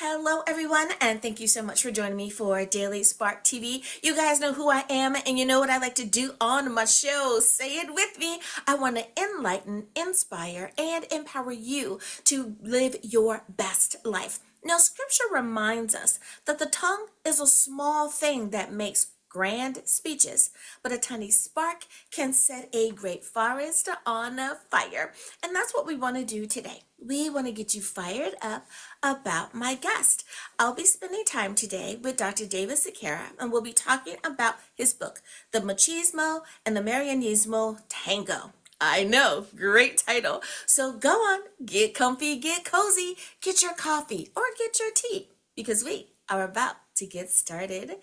Hello, everyone, and thank you so much for joining me for Daily Spark TV. You guys know who I am, and you know what I like to do on my show. Say it with me. I want to enlighten, inspire, and empower you to live your best life. Now, scripture reminds us that the tongue is a small thing that makes grand speeches, but a tiny spark can set a great forest on fire. And that's what we want to do today. We want to get you fired up about my guest. I'll be spending time today with Dr. David Sequeira, and we'll be talking about his book, The Machismo and the Marianismo Tango. I know, great title. So go on, get comfy, get cozy, get your coffee or get your tea because we are about to get started.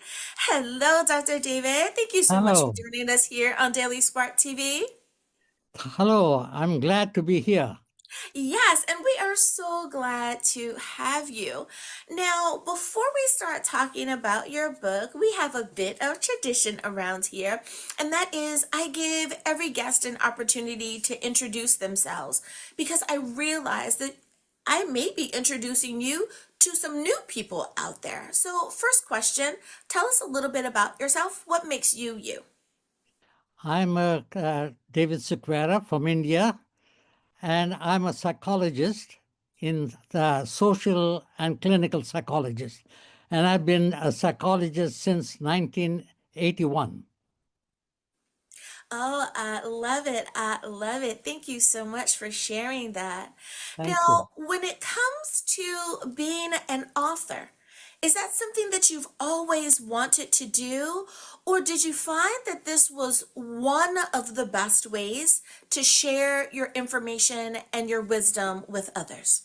Hello, Dr. David. Thank you so much for Hello. joining us here on Daily Spark TV. Hello. I'm glad to be here. Yes, and we are so glad to have you. Now, before we start talking about your book, we have a bit of tradition around here, and that is I give every guest an opportunity to introduce themselves because I realize that I may be introducing you to some new people out there. So, first question, tell us a little bit about yourself. What makes you you? I'm David Sequeira from India, and I'm a psychologist in the social and clinical psychologist. And I've been a psychologist since 1981. Oh, I love it. I love it. Thank you so much for sharing that. Thank you. Now, when it comes to being an author, is that something that you've always wanted to do? Or did you find that this was one of the best ways to share your information and your wisdom with others?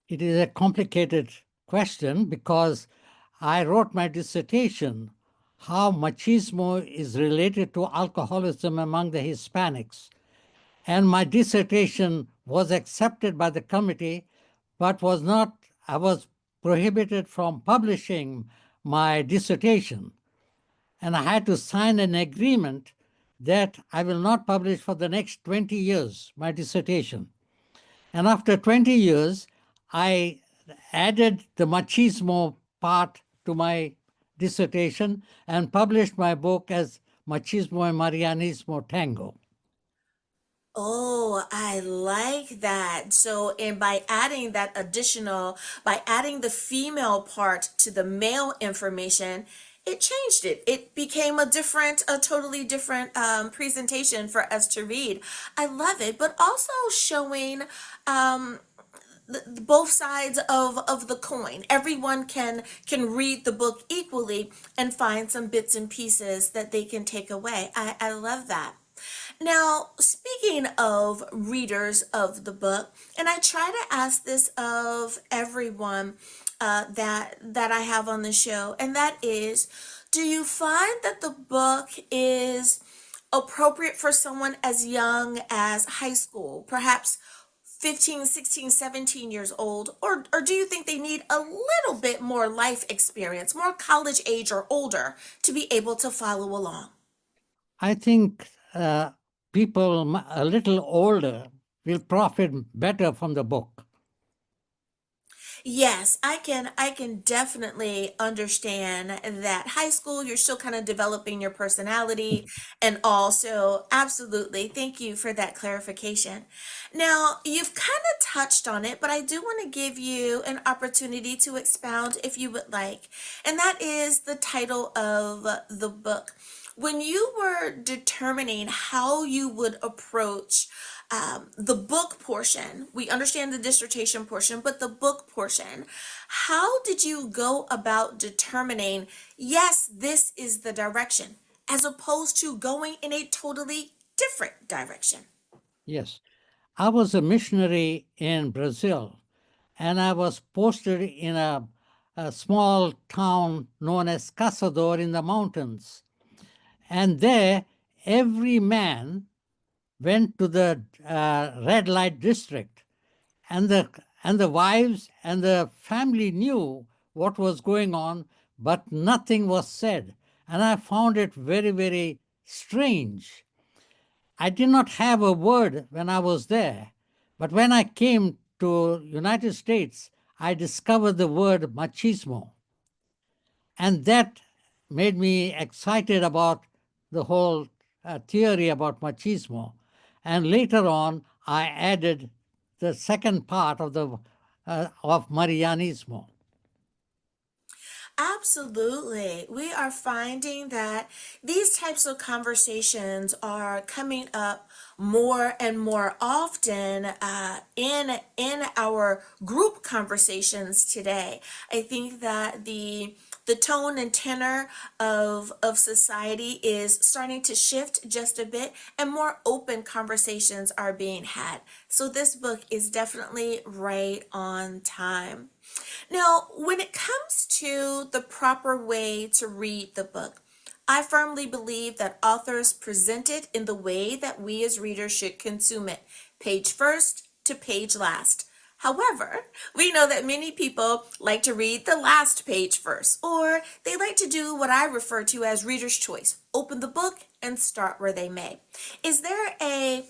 It is a complicated question because I wrote my dissertation, How Machismo is Related to Alcoholism Among the Hispanics. And my dissertation was accepted by the committee, but I was prohibited from publishing my dissertation. And I had to sign an agreement that I will not publish for the next 20 years my dissertation. And after 20 years, I added the machismo part to my dissertation and published my book as Machismo and Marianismo Tango. Oh, I like that. So, and by adding the female part to the male information, it changed it. It became a totally different presentation for us to read. I love it, but also showing um, both sides of the coin. Everyone can read the book equally and find some bits and pieces that they can take away. I love that. Now, speaking of readers of the book, and I try to ask this of everyone that I have on the show, and that is, do you find that the book is appropriate for someone as young as high school, perhaps 15, 16, 17 years old, or do you think they need a little bit more life experience, more college age or older to be able to follow along? I think people a little older will profit better from the book. Yes, I can definitely understand that high school you're still kind of developing your personality and also absolutely thank you for that clarification. Now, you've kind of touched on it, but I do want to give you an opportunity to expound if you would like. And that is the title of the book. When you were determining how you would approach the book portion, we understand the dissertation portion, but the book portion, how did you go about determining, yes, this is the direction, as opposed to going in a totally different direction? Yes. I was a missionary in Brazil, and I was posted in a small town known as Caçador in the mountains. And there, every man went to the red light district, and the wives and the family knew what was going on, but nothing was said. And I found it very, very strange. I did not have a word when I was there, but when I came to United States, I discovered the word machismo. And that made me excited about the whole theory about machismo. And later on, I added the second part of the of Marianismo. Absolutely. We are finding that these types of conversations are coming up more and more often in our group conversations today. I think that the tone and tenor of society is starting to shift just a bit, and more open conversations are being had. So this book is definitely right on time. Now, when it comes to the proper way to read the book, I firmly believe that authors present it in the way that we as readers should consume it, page first to page last. However, we know that many people like to read the last page first, or they like to do what I refer to as reader's choice, open the book and start where they may. Is there a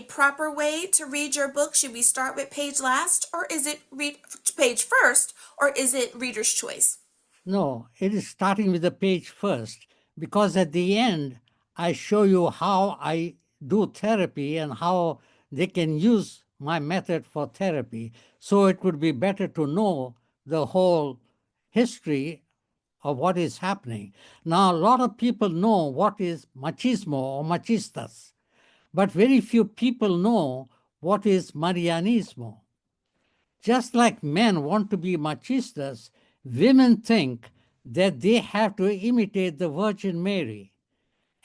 proper way to read your book? Should we start with page last, or is it read page first, or is it reader's choice? No, it is starting with the page first, because at the end, I show you how I do therapy and how they can use my method for therapy. So it would be better to know the whole history of what is happening. Now, a lot of people know what is machismo or machistas, but very few people know what is Marianismo. Just like men want to be machistas, women think that they have to imitate the Virgin Mary.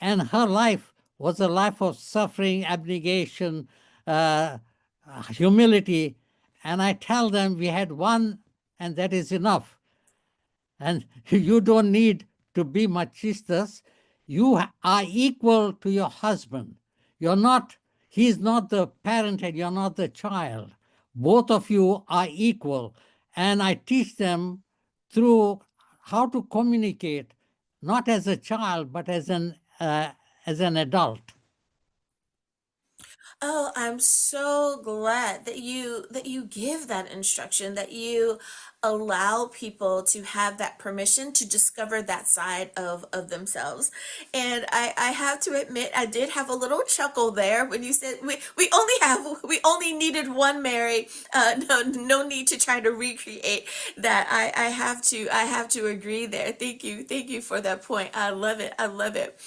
And her life was a life of suffering, abnegation, humility. And I tell them we had one, and that is enough. And you don't need to be machistas. You are equal to your husband. You're not, he's not the parent and you're not the child. Both of you are equal. And I teach them through how to communicate, not as a child, but as an adult. Oh, I'm so glad that you give that instruction, that you allow people to have that permission to discover that side of themselves. And I have to admit, I did have a little chuckle there when you said we only needed one Mary. No need to try to recreate that. I have to agree there. Thank you for that point. I love it. I love it.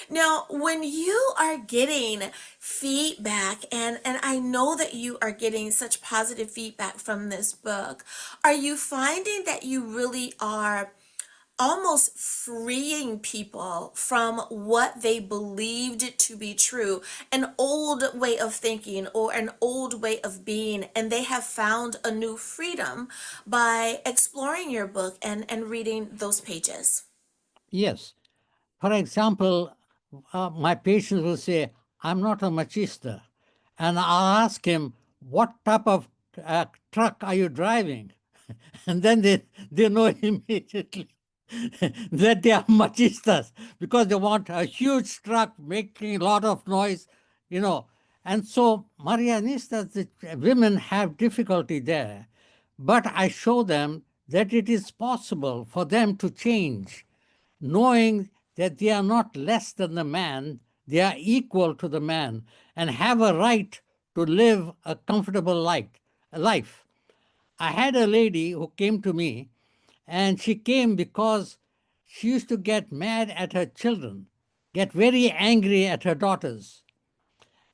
Now, when you are getting feedback, and I know that you are getting such positive feedback from this book, are you finding that you really are almost freeing people from what they believed to be true, an old way of thinking or an old way of being, and they have found a new freedom by exploring your book and reading those pages? Yes. For example, my patients will say, I'm not a machista. And I'll ask him, what type of truck are you driving? And then they know immediately that they are machistas because they want a huge truck making a lot of noise, you know. And so Marianistas, the women have difficulty there. But I show them that it is possible for them to change, knowing that they are not less than the man, they are equal to the man and have a right to live a comfortable life. I had a lady who came to me, and she came because she used to get mad at her children, get very angry at her daughters.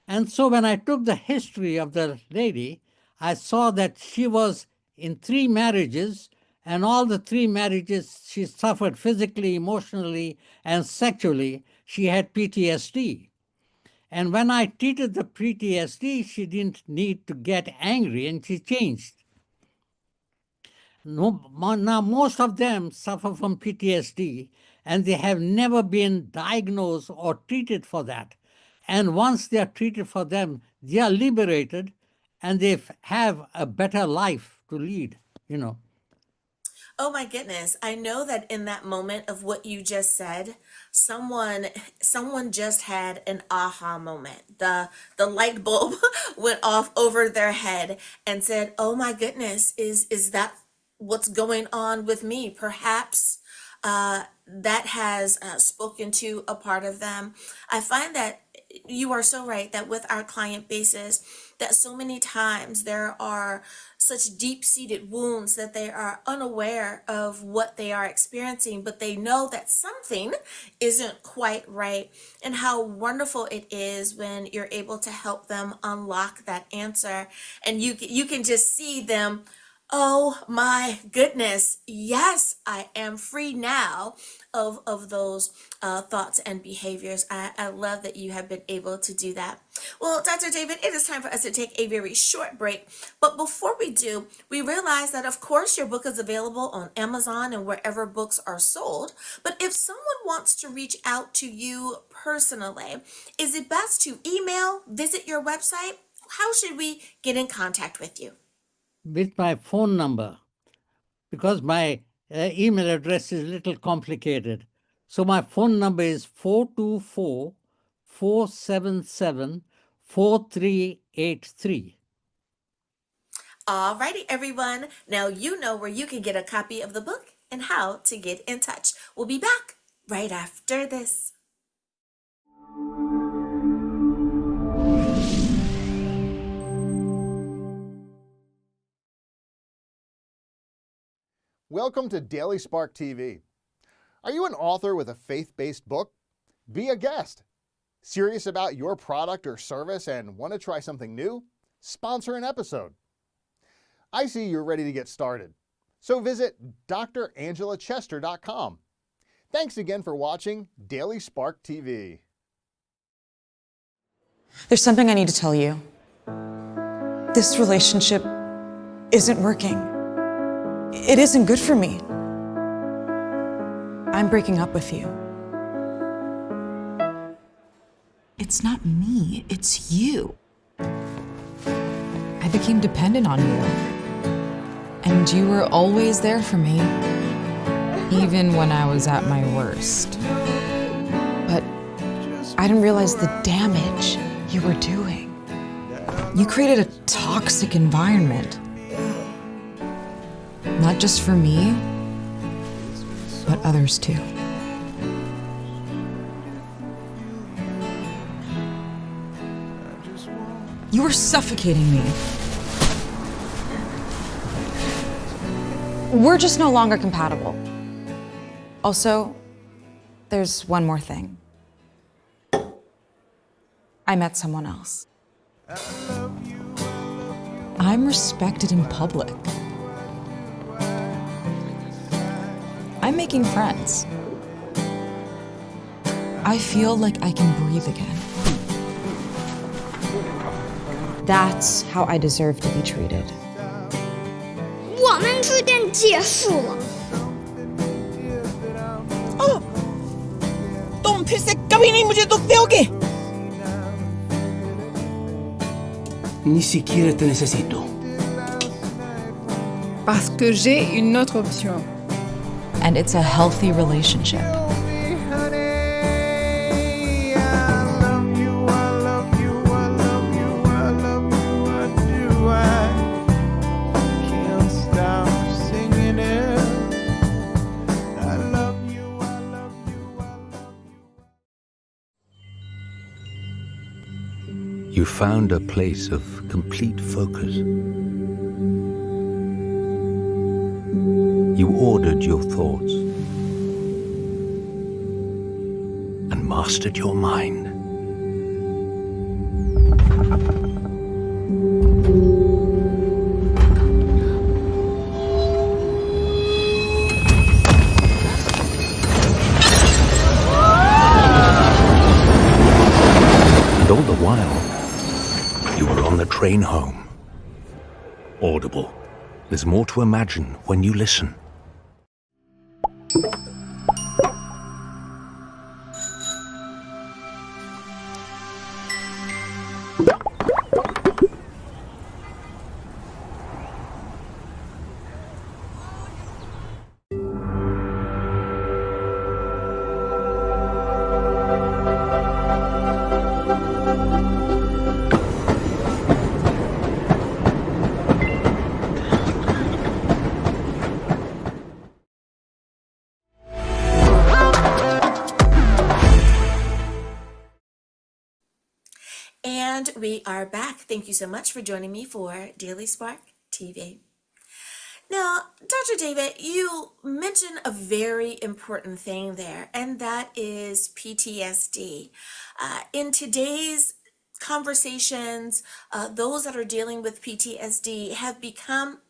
And so when I took the history of the lady, I saw that she was in three marriages, and all the three marriages she suffered physically, emotionally, and sexually. She had PTSD. And when I treated the PTSD, she didn't need to get angry and she changed. No, now, most of them suffer from PTSD and they have never been diagnosed or treated for that. And once they are treated for them, they are liberated and they have a better life to lead, you know. Oh my goodness. I know that in that moment of what you just said, someone just had an aha moment. The light bulb went off over their head and said, "Oh my goodness, is that what's going on with me. Perhaps that has spoken to a part of them. I find that you are so right that with our client bases, that so many times there are such deep-seated wounds that they are unaware of what they are experiencing, but they know that something isn't quite right, and how wonderful it is when you're able to help them unlock that answer, and you can just see them. Oh my goodness. Yes, I am free now of those thoughts and behaviors. I love that you have been able to do that. Well, Dr. David, it is time for us to take a very short break. But before we do, we realize that, of course, your book is available on Amazon and wherever books are sold. But if someone wants to reach out to you personally, is it best to email, visit your website? How should we get in contact with you? With my phone number, because my email address is a little complicated. So my phone number is 424-477-4383. Alrighty, everyone. Now you know where you can get a copy of the book and how to get in touch. We'll be back right after this. Welcome to Daily Spark TV. Are you an author with a faith-based book? Be a guest. Serious about your product or service and want to try something new? Sponsor an episode. I see you're ready to get started. So visit drangela.chester.com. Thanks again for watching Daily Spark TV. There's something I need to tell you. This relationship isn't working. It isn't good for me. I'm breaking up with you. It's not me, it's you. I became dependent on you. And you were always there for me, even when I was at my worst. But I didn't realize the damage you were doing. You created a toxic environment. Not just for me, but others too. You were suffocating me. We're just no longer compatible. Also, there's one more thing. I met someone else. I'm respected in public. I'm making friends. I feel like I can breathe again. That's how I deserve to be treated. 我们书店结束了。 तुम फिर से कभी नहीं मुझे दुख दोगे। Ni siquiera te necesito. Parce que j'ai une autre option. And it's a healthy relationship. You found a place of complete focus. You ordered your thoughts and mastered your mind. And all the while, you were on the train home. Audible. There's more to imagine when you listen. And we are back. Thank you so much for joining me for Daily Spark TV. Now, Dr. David, you mentioned a very important thing there, and that is PTSD. In today's conversations, those that are dealing with PTSD have become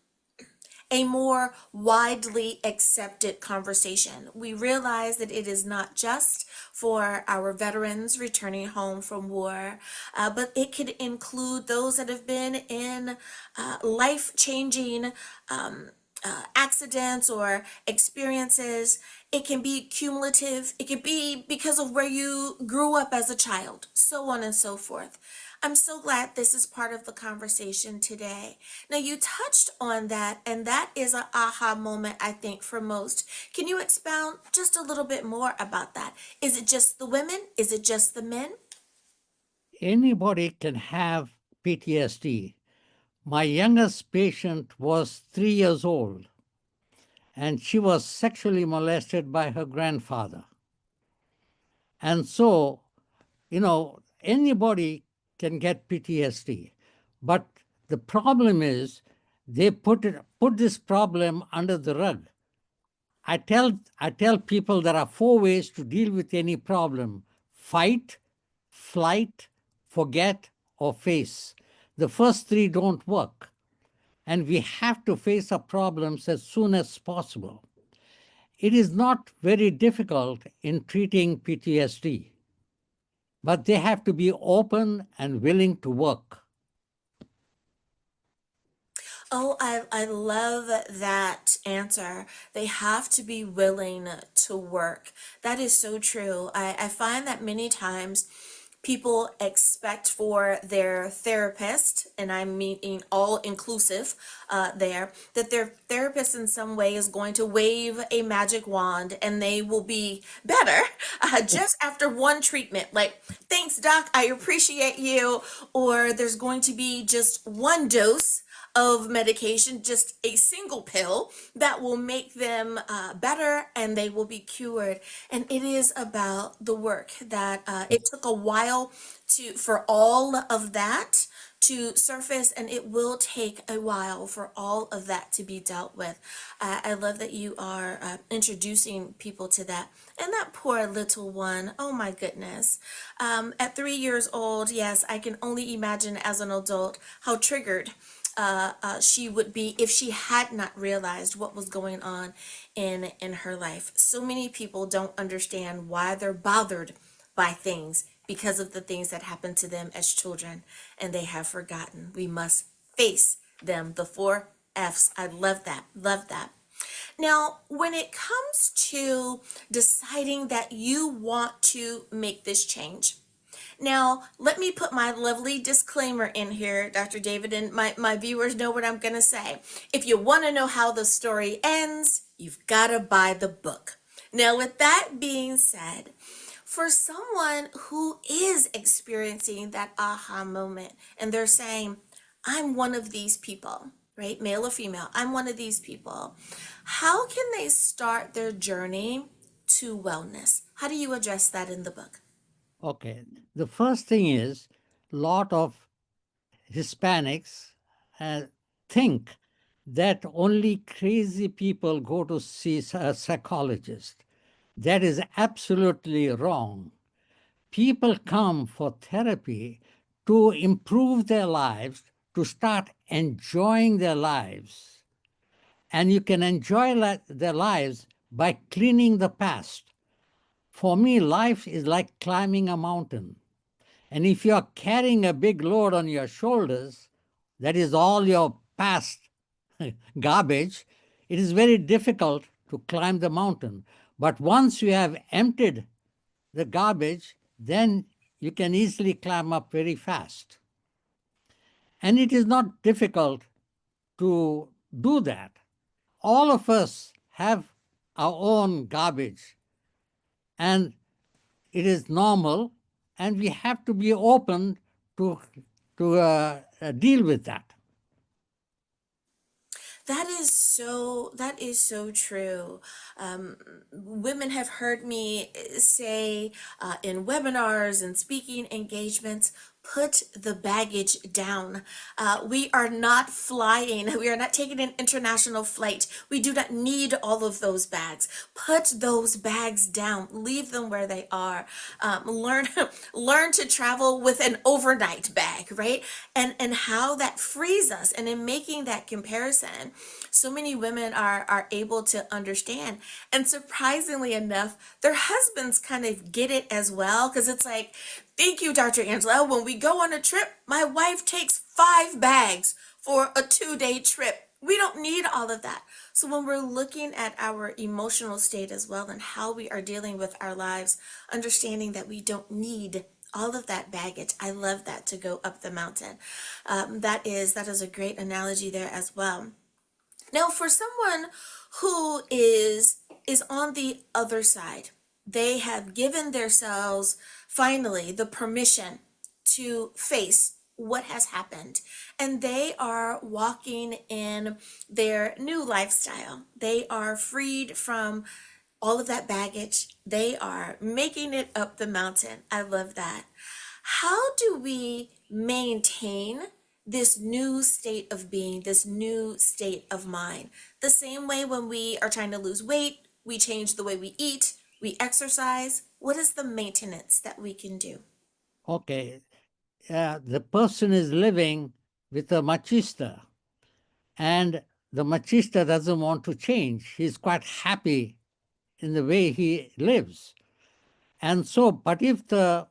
a more widely accepted conversation. We realize that it is not just for our veterans returning home from war, but it could include those that have been in life-changing accidents or experiences. It can be cumulative. It could be because of where you grew up as a child, so on and so forth. I'm so glad this is part of the conversation today. Now, you touched on that, and that is an aha moment, I think, for most. Can you expound just a little bit more about that? Is it just the women? Is it just the men? Anybody can have PTSD. My youngest patient was 3 years old, and she was sexually molested by her grandfather. And so, anybody can get PTSD. But the problem is they put this problem under the rug. I tell people there are 4 ways to deal with any problem: fight, flight, forget, or face. The first 3 don't work. And we have to face our problems as soon as possible. It is not very difficult in treating PTSD, but they have to be open and willing to work. Oh, I love that answer. They have to be willing to work. That is so true. I find that many times people expect for their therapist, and I'm meaning all inclusive there, that their therapist in some way is going to wave a magic wand and they will be better just after one treatment. Like, thanks, doc, I appreciate you. Or there's going to be just one dose of medication, just a single pill that will make them better and they will be cured. And it is about the work that it took a while for all of that to surface, and it will take a while for all of that to be dealt with. I love that you are introducing people to that. And that poor little one, oh my goodness. At 3 years old, yes, I can only imagine as an adult how triggered she would be if she had not realized what was going on in her life. So many people don't understand why they're bothered by things because of the things that happened to them as children, and they have forgotten. We must face them. The 4 F's. I love that. Love that. Now, when it comes to deciding that you want to make this change, now, let me put my lovely disclaimer in here, Dr. David, and my viewers know what I'm going to say. If you want to know how the story ends, you've got to buy the book. Now, with that being said, for someone who is experiencing that aha moment and they're saying, I'm one of these people, right? Male or female, I'm one of these people. How can they start their journey to wellness? How do you address that in the book? Okay. The first thing is, a lot of Hispanics think that only crazy people go to see a psychologist. That is absolutely wrong. People come for therapy to improve their lives, to start enjoying their lives. And you can enjoy their lives by cleaning the past. For me, life is like climbing a mountain. And if you're carrying a big load on your shoulders, that is all your past garbage, it is very difficult to climb the mountain. But once you have emptied the garbage, then you can easily climb up very fast. And it is not difficult to do that. All of us have our own garbage, and it is normal, and we have to be open to deal with that. That is so true. Women have heard me say in webinars and speaking engagements, Put the baggage down. We are not flying. We are not taking an international flight. We do not need all of those bags. Put those bags down. Leave them where they are. Learn learn to travel with an overnight bag, right? And how that frees us. And in making that comparison, so many women are able to understand. And surprisingly enough, their husbands kind of get it as well, because it's like, thank you, Dr. Angela. When we go on a trip, my wife takes 5 bags for a 2-day trip. We don't need all of that. So when we're looking at our emotional state as well and how we are dealing with our lives, understanding that we don't need all of that baggage. I love that, to go up the mountain. That is a great analogy there as well. Now, for someone who is on the other side, they have given themselves finally the permission to face what has happened, and they are walking in their new lifestyle. They are freed from all of that baggage. They are making it up the mountain. I love that. How do we maintain this new state of being, this new state of mind? The same way when we are trying to lose weight, we change the way we eat, we exercise. What is the maintenance that we can do? Okay, the person is living with a machista, and the machista doesn't want to change. He's quite happy in the way he lives. And so, but if the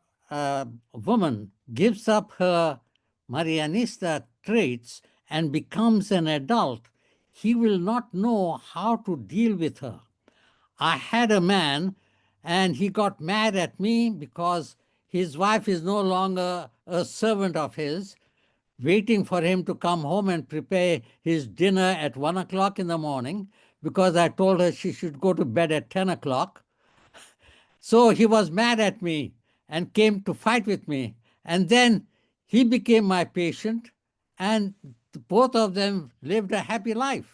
woman gives up her Marianista traits and becomes an adult, he will not know how to deal with her. I had a man, and he got mad at me because his wife is no longer a servant of his, waiting for him to come home and prepare his dinner at 1 o'clock in the morning, because I told her she should go to bed at 10 o'clock. So he was mad at me and came to fight with me. And then he became my patient, and both of them lived a happy life.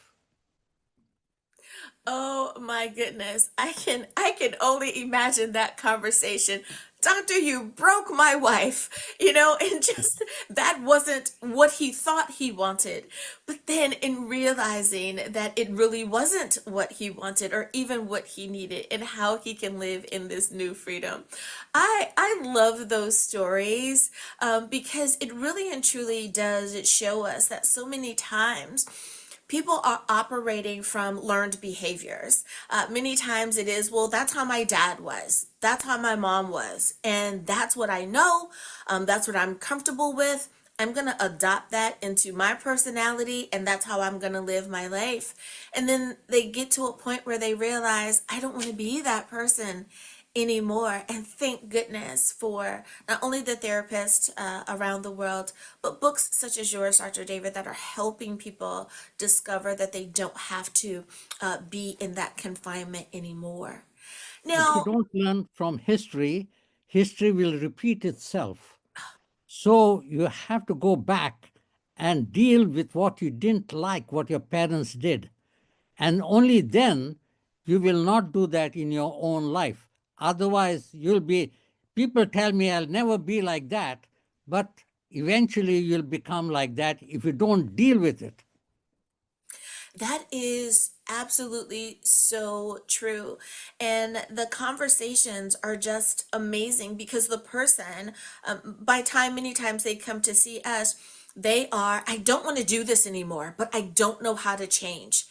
Oh my goodness. I can only imagine that conversation. Doctor, you broke my wife, and just that wasn't what he thought he wanted. But then in realizing that it really wasn't what he wanted or even what he needed, and how he can live in this new freedom. I love those stories, because it really and truly does show us that so many times people are operating from learned behaviors. Many times it is, well, that's how my dad was. That's how my mom was. And that's what I know. That's what I'm comfortable with. I'm going to adopt that into my personality, and that's how I'm going to live my life. And then they get to a point where they realize, I don't want to be that person anymore. And thank goodness for not only the therapists around the world, but books such as yours, Dr. David, that are helping people discover that they don't have to be in that confinement anymore. If you Now, don't learn from history, history will repeat itself. So you have to go back and deal with what you didn't like, what your parents did. And only then you will not do that in your own life. Otherwise, people tell me I'll never be like that, but eventually you'll become like that if you don't deal with it. that is absolutely so true. And the conversations are just amazing, because the person, many times they come to see us, I don't want to do this anymore, but I don't know how to change.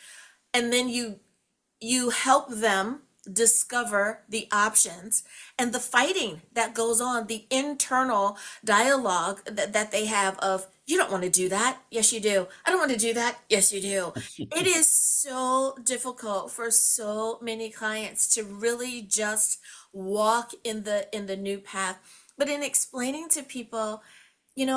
And then you help them discover the options, and the fighting that goes on, the internal dialogue that they have of, you don't want to do that. Yes, you do. I don't want to do that. Yes, you do. It is so difficult for so many clients to really just walk in the new path. But in explaining to people, in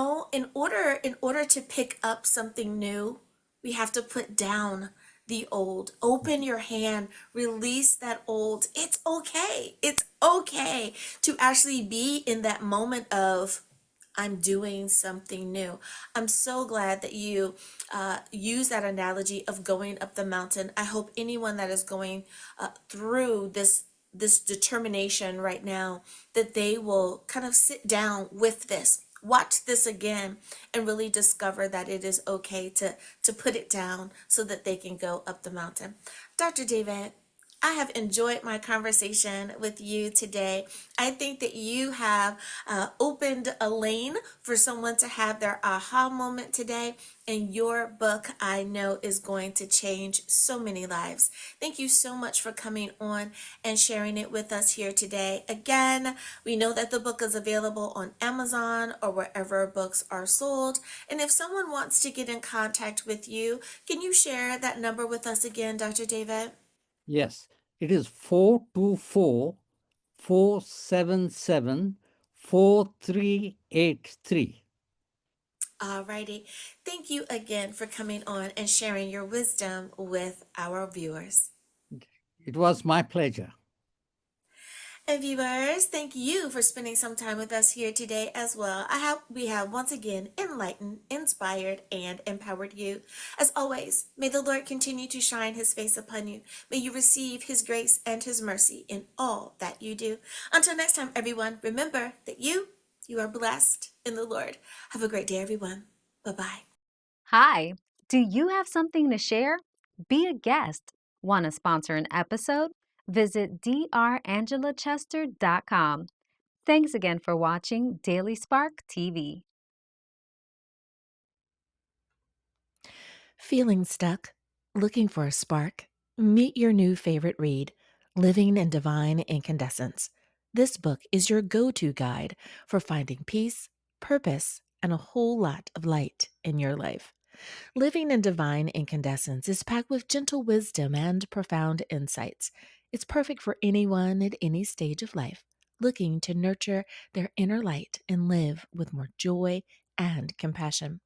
order to pick up something new, we have to put down the old. Open your hand, release that old. It's okay. It's okay to actually be in that moment of, I'm doing something new. I'm so glad that you use that analogy of going up the mountain. I hope anyone that is going through this determination right now, that they will kind of sit down with this. watch this again and really discover that it is okay to put it down so that they can go up the mountain. Dr. David, I have enjoyed my conversation with you today. I think that you have opened a lane for someone to have their aha moment today, and your book, I know, is going to change so many lives. Thank you so much for coming on and sharing it with us here today. Again, we know that the book is available on Amazon or wherever books are sold. And if someone wants to get in contact with you, can you share that number with us again, Dr. David? Yes, it is 424-477-4383. Alrighty. Thank you again for coming on and sharing your wisdom with our viewers. It was my pleasure. And viewers, thank you for spending some time with us here today as well. I hope we have once again enlightened, inspired, and empowered you. As always, may the Lord continue to shine his face upon you. May you receive his grace and his mercy in all that you do. Until next time, everyone, remember that you are blessed in the Lord. Have a great day, everyone. Bye-bye. Hi, do you have something to share? Be a guest. Want to sponsor an episode? Visit drangela.chester.com. Thanks again for watching Daily Spark TV. Feeling stuck? Looking for a spark? Meet your new favorite read, Living in Divine Incandescence. This book is your go-to guide for finding peace, purpose, and a whole lot of light in your life. Living in Divine Incandescence is packed with gentle wisdom and profound insights. It's perfect for anyone at any stage of life looking to nurture their inner light and live with more joy and compassion.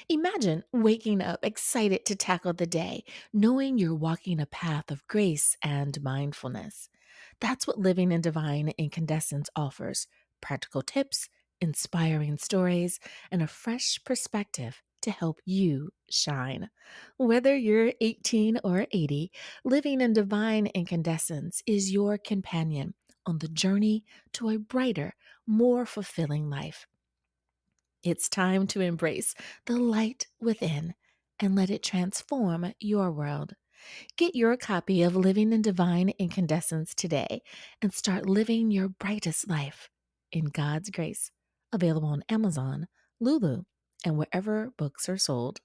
Imagine waking up excited to tackle the day, knowing you're walking a path of grace and mindfulness. That's what Living in Divine Incandescence offers: practical tips, inspiring stories, and a fresh perspective to help you shine. Whether you're 18 or 80, Living in Divine Incandescence is your companion on the journey to a brighter, more fulfilling life. It's time to embrace the light within and let it transform your world. Get your copy of Living in Divine Incandescence today and start living your brightest life in God's grace. Available on Amazon, Lulu, and wherever books are sold.